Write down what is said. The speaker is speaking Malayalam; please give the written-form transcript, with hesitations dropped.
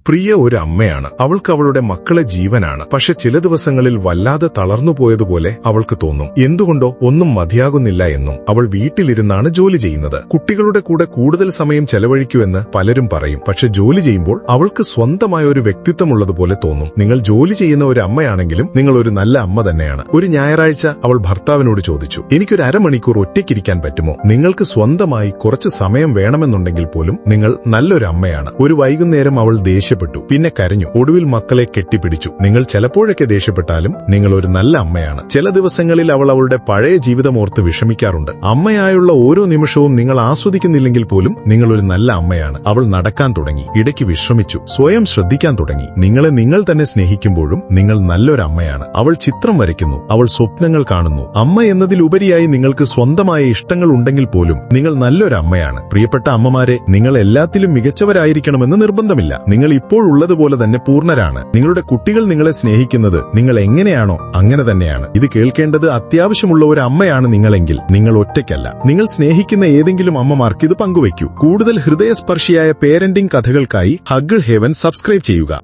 പ്രിയ ഒരു അമ്മയാണ്. അവൾക്ക് അവളുടെ മക്കളെ ജീവനാണ്. പക്ഷെ ചില ദിവസങ്ങളിൽ വല്ലാതെ തളർന്നുപോയതുപോലെ അവൾക്ക് തോന്നും. എന്തുകൊണ്ടോ ഒന്നും മതിയാകുന്നില്ല എന്നും. അവൾ വീട്ടിലിരുന്നാണ് ജോലി ചെയ്യുന്നത്. കുട്ടികളുടെ കൂടെ കൂടുതൽ സമയം ചെലവഴിക്കുമെന്ന് പലരും പറയും. പക്ഷെ ജോലി ചെയ്യുമ്പോൾ അവൾക്ക് സ്വന്തമായ ഒരു വ്യക്തിത്വമുള്ളതുപോലെ തോന്നും. നിങ്ങൾ ജോലി ചെയ്യുന്ന ഒരു അമ്മയാണെങ്കിലും നിങ്ങൾ ഒരു നല്ല അമ്മ തന്നെയാണ്. ഒരു ഞായറാഴ്ച അവൾ ഭർത്താവിനോട് ചോദിച്ചു, എനിക്കൊരു അരമണിക്കൂർ ഒറ്റയ്ക്കിരിക്കാൻ പറ്റുമോ? നിങ്ങൾക്ക് സ്വന്തമായി കുറച്ച് സമയം വേണമെന്നുണ്ടെങ്കിൽ പോലും നിങ്ങൾ നല്ലൊരു അമ്മയാണ്. ഒരു വൈകുന്നേരം അവൾ ദേഷ്യപ്പെട്ടു, പിന്നെ കരഞ്ഞു. ഒടുവിൽ മക്കളെ കെട്ടിപ്പിടിച്ചു. നിങ്ങൾ ചിലപ്പോഴൊക്കെ ദേഷ്യപ്പെട്ടാലും നിങ്ങൾ ഒരു നല്ല അമ്മയാണ്. ചില ദിവസങ്ങളിൽ അവൾ അവളുടെ പഴയ ജീവിതമോർത്ത് വിഷമിക്കാറുണ്ട്. അമ്മയായുള്ള ഓരോ നിമിഷവും നിങ്ങൾ ആസ്വദിക്കുന്നില്ലെങ്കിൽ പോലും നിങ്ങൾ ഒരു നല്ല അമ്മയാണ്. അവൾ നടക്കാൻ തുടങ്ങി, ഇടയ്ക്ക് വിശ്രമിച്ചു, സ്വയം ശ്രദ്ധിക്കാൻ തുടങ്ങി. നിങ്ങളെ നിങ്ങൾ തന്നെ സ്നേഹിക്കുമ്പോഴും നിങ്ങൾ നല്ലൊരു അമ്മയാണ്. അവൾ ചിത്രം വരയ്ക്കുന്നു, അവൾ സ്വപ്നങ്ങൾ കാണുന്നു. അമ്മ എന്നതിലുപരിയായി നിങ്ങൾക്ക് സ്വന്തമായ ഇഷ്ടങ്ങൾ ഉണ്ടെങ്കിൽ പോലും നിങ്ങൾ നല്ലൊരു അമ്മയാണ്. പ്രിയപ്പെട്ട അമ്മമാരെ, നിങ്ങൾ എല്ലാത്തിലും മികച്ചവരായിരിക്കണമെന്ന് നിർബന്ധമില്ല. നിങ്ങൾ ഇപ്പോഴുള്ളതുപോലെ തന്നെ പൂർണ്ണരാണ്. നിങ്ങളുടെ കുട്ടികൾ നിങ്ങളെ സ്നേഹിക്കുന്നത് നിങ്ങൾ എങ്ങനെയാണോ അങ്ങനെ തന്നെയാണ്. ഇത് കേൾക്കേണ്ടത് അത്യാവശ്യമുള്ള ഒരു അമ്മയാണ് നിങ്ങളെങ്കിൽ നിങ്ങൾ ഒറ്റയ്ക്കല്ല. നിങ്ങൾ സ്നേഹിക്കുന്ന ഏതെങ്കിലും അമ്മമാർക്ക് ഇത് പങ്കുവയ്ക്കൂ. കൂടുതൽ ഹൃദയസ്പർശിയായ പേരന്റിംഗ് കഥകൾക്കായി ഹഗ്ഗിൾ ഹെവൻ സബ്സ്ക്രൈബ് ചെയ്യുക.